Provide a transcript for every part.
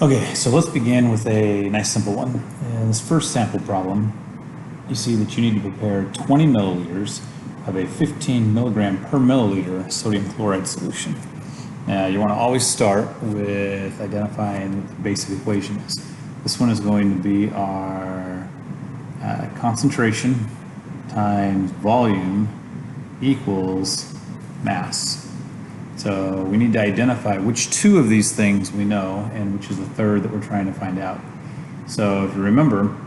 Okay, so let's begin with a nice simple one. In this first sample problem, you see that you need to prepare 20 milliliters of a 15 milligram per milliliter sodium chloride solution. Now, you want to always start with identifying what the basic equation is. This one is going to be our concentration times volume equals mass. So we need to identify which two of these things we know and which is the third that we're trying to find out. So if you remember,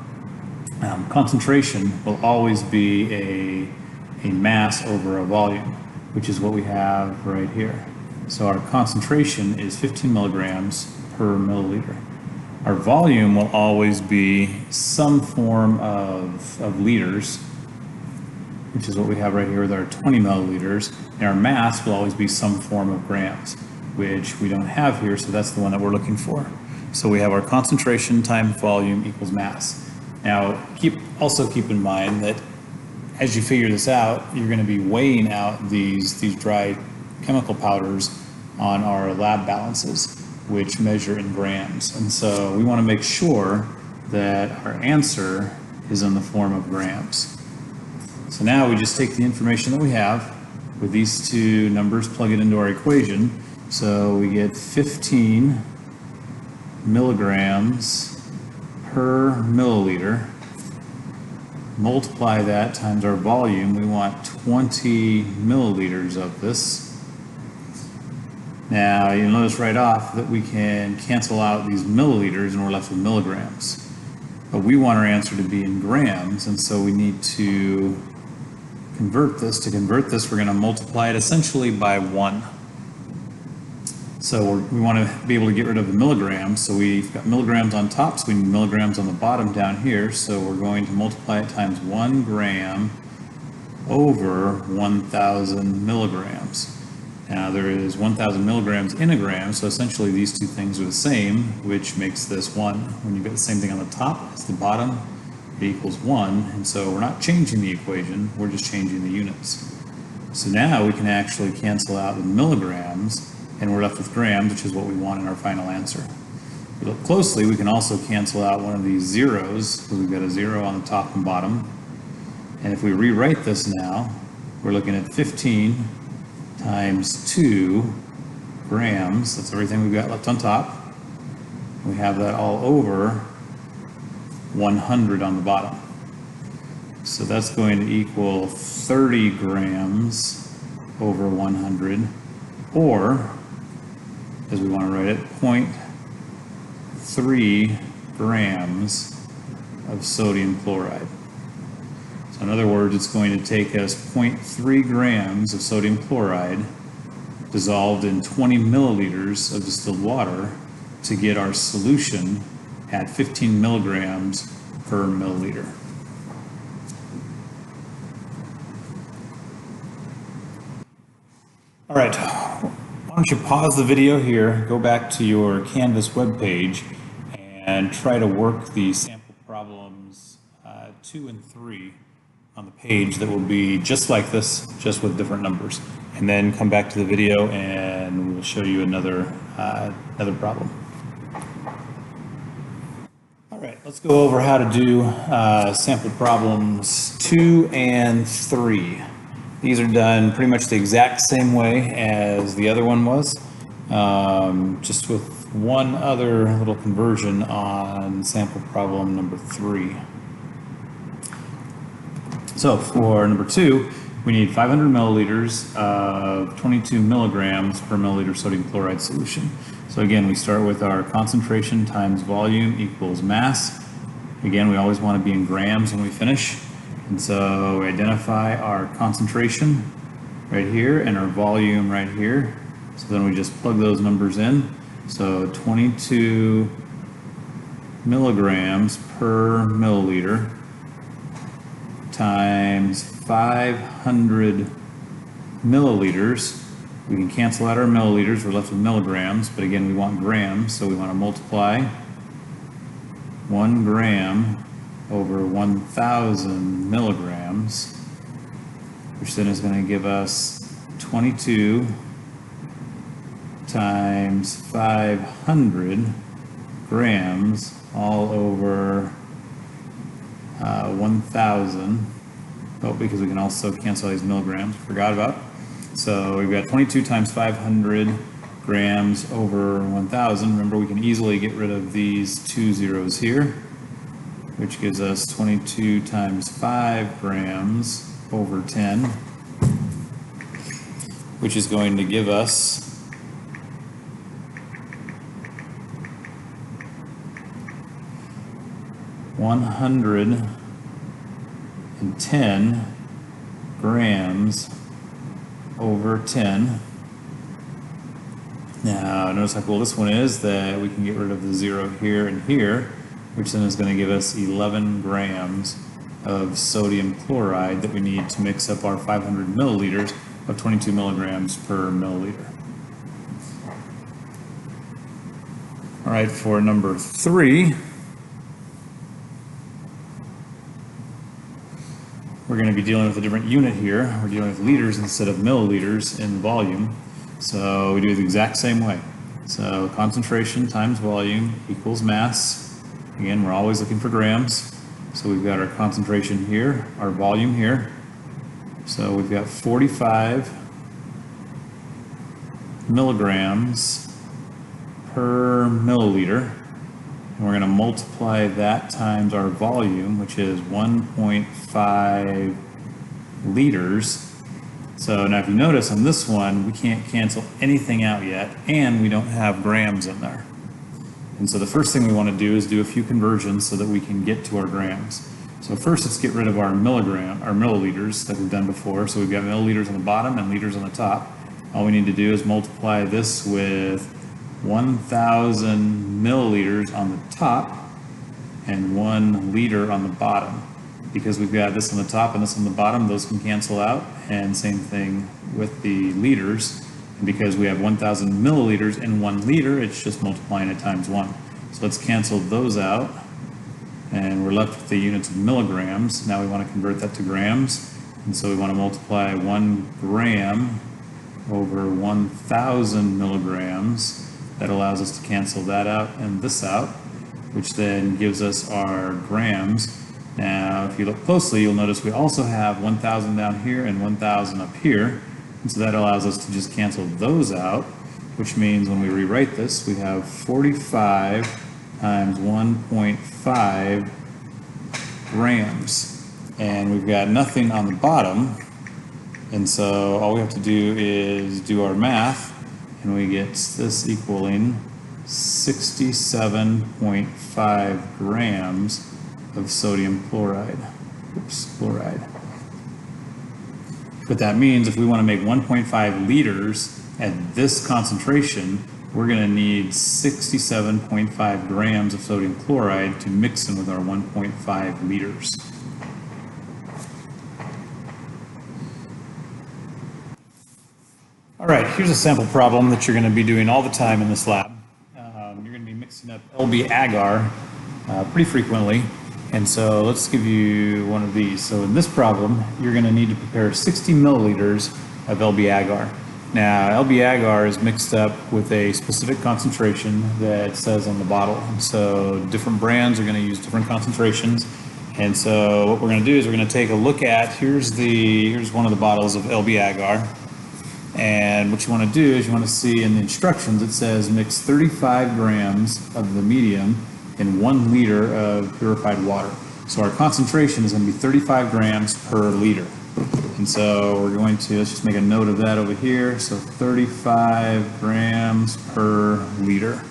concentration will always be a mass over a volume, which is what we have right here. So our concentration is 15 milligrams per milliliter. Our volume will always be some form of liters, which is what we have right here with our 20 milliliters, and our mass will always be some form of grams, which we don't have here, so that's the one that we're looking for. So we have our concentration times volume equals mass. Now, also keep in mind that as you figure this out, you're going to be weighing out these dry chemical powders on our lab balances, which measure in grams. And so we want to make sure that our answer is in the form of grams. So now we just take the information that we have with these two numbers, plug it into our equation. So we get 15 milligrams per milliliter. Multiply that times our volume. We want 20 milliliters of this. Now you'll notice right off that we can cancel out these milliliters and we're left with milligrams. But we want our answer to be in grams, and so we need to convert this. To convert this, we're going to multiply it essentially by 1. So we want to be able to get rid of the milligrams. So we've got milligrams on top, so we need milligrams on the bottom down here. So we're going to multiply it times 1 gram over 1,000 milligrams. Now there is 1,000 milligrams in a gram, so essentially these two things are the same, which makes this 1. When you get the same thing on the top as the bottom, it equals 1, and so we're not changing the equation, we're just changing the units. So now we can actually cancel out the milligrams, and we're left with grams, which is what we want in our final answer. If we look closely, we can also cancel out one of these zeros, because we've got a 0 on the top and bottom. And if we rewrite this now, we're looking at 15 times 2 grams, that's everything we've got left on top. We have that all over 100 on the bottom. So that's going to equal 30 grams over 100, or, as we want to write it, 0.3 grams of sodium chloride. So in other words, it's going to take us 0.3 grams of sodium chloride dissolved in 20 milliliters of distilled water to get our solution at 15 milligrams per milliliter. All right, why don't you pause the video here, go back to your Canvas webpage, and try to work the sample problems 2 and 3 on the page that will be just like this, just with different numbers. And then come back to the video and we'll show you another problem. All right, let's go over how to do sample problems 2 and 3. These are done pretty much the exact same way as the other one was, just with one other little conversion on sample problem number 3. So for number 2, we need 500 milliliters of 22 milligrams per milliliter sodium chloride solution. So again, we start with our concentration times volume equals mass. Again, we always want to be in grams when we finish. And so we identify our concentration right here and our volume right here. So then we just plug those numbers in. So 22 milligrams per milliliter times 500 milliliters. We can cancel out our milliliters, we're left with milligrams, but again we want grams, so we want to multiply 1 gram over 1,000 milligrams, which then is going to give us 22 times 500 grams all over 1,000. Oh, because we can also cancel these milligrams, forgot about. So we've got 22 times 500 grams over 1,000. Remember, we can easily get rid of these two zeros here, which gives us 22 times 5 grams over 10, which is going to give us 110 grams over 10. Now notice how cool this one is, that we can get rid of the 0 here and here, which then is going to give us 11 grams of sodium chloride that we need to mix up our 500 milliliters of 22 milligrams per milliliter. All right, for number 3, we're going to be dealing with a different unit here. We're dealing with liters instead of milliliters in volume. So we do it the exact same way. So concentration times volume equals mass. Again, we're always looking for grams. So we've got our concentration here, our volume here. So we've got 45 milligrams per milliliter. And we're going to multiply that times our volume, which is 1.5 liters. So now if you notice on this one, we can't cancel anything out yet, and we don't have grams in there. And so the first thing we want to do is do a few conversions so that we can get to our grams. So first, let's get rid of our milliliters that we've done before. So we've got milliliters on the bottom and liters on the top. All we need to do is multiply this with 1,000 milliliters on the top and 1 liter on the bottom. Because we've got this on the top and this on the bottom, those can cancel out, and same thing with the liters. And because we have 1,000 milliliters in 1 liter, it's just multiplying it times 1. So let's cancel those out, and we're left with the units of milligrams. Now we want to convert that to grams, and so we want to multiply 1 gram over 1,000 milligrams. That allows us to cancel that out and this out, which then gives us our grams. Now, if you look closely, you'll notice we also have 1,000 down here and 1,000 up here. And so that allows us to just cancel those out, which means when we rewrite this, we have 45 times 1.5 grams. And we've got nothing on the bottom. And so all we have to do is do our math, and we get this equaling 67.5 grams of sodium chloride. Chloride. But that means if we want to make 1.5 liters at this concentration, we're going to need 67.5 grams of sodium chloride to mix in with our 1.5 liters. All right, here's a sample problem that you're going to be doing all the time in this lab. You're going to be mixing up LB agar pretty frequently. And so let's give you one of these. So in this problem, you're going to need to prepare 60 milliliters of LB agar. Now, LB agar is mixed up with a specific concentration that says on the bottle. And so different brands are going to use different concentrations. And so what we're going to do is we're going to take a look at, here's one of the bottles of LB agar. And what you want to do is you want to see in the instructions, it says mix 35 grams of the medium in 1 liter of purified water. So our concentration is going to be 35 grams per liter. And so we're going to, let's just make a note of that over here. So 35 grams per liter.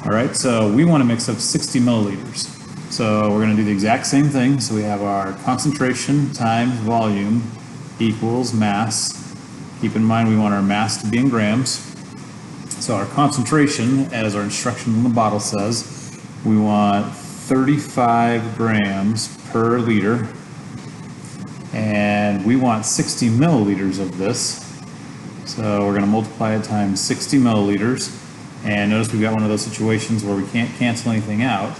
All right, so we want to mix up 60 milliliters. So we're going to do the exact same thing. So we have our concentration times volume equals mass. Keep in mind we want our mass to be in grams. So our concentration, as our instruction on the bottle says, we want 35 grams per liter, and we want 60 milliliters of this. So we're going to multiply it times 60 milliliters, and notice we've got one of those situations where we can't cancel anything out.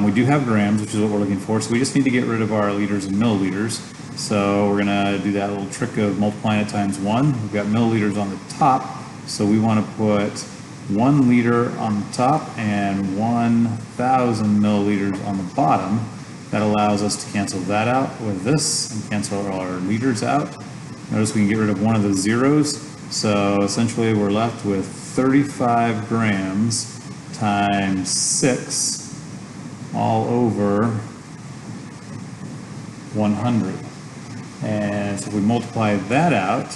We do have grams, which is what we're looking for, so we just need to get rid of our liters and milliliters. So we're going to do that little trick of multiplying it times 1. We've got milliliters on the top, so we want to put 1 liter on the top and 1,000 milliliters on the bottom. That allows us to cancel that out with this and cancel our liters out. Notice we can get rid of one of the zeros. So essentially we're left with 35 grams times 6 all over 100. And so if we multiply that out,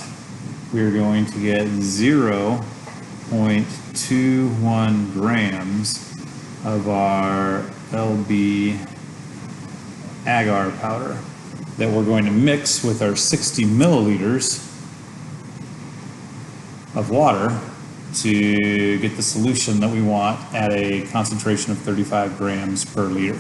we're going to get 0.21 grams of our LB agar powder that we're going to mix with our 60 milliliters of water to get the solution that we want at a concentration of 35 grams per liter.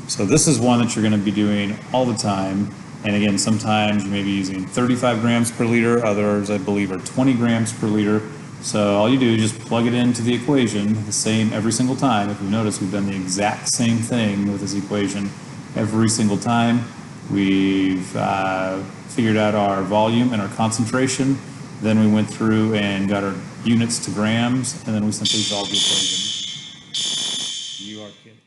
So this is one that you're going to be doing all the time. And again, sometimes you may be using 35 grams per liter, others I believe are 20 grams per liter. So all you do is just plug it into the equation, the same every single time. If you notice, we've done the exact same thing with this equation every single time. We've figured out our volume and our concentration. Then we went through and got our units to grams, and then we simply solved the equation. You are kidding.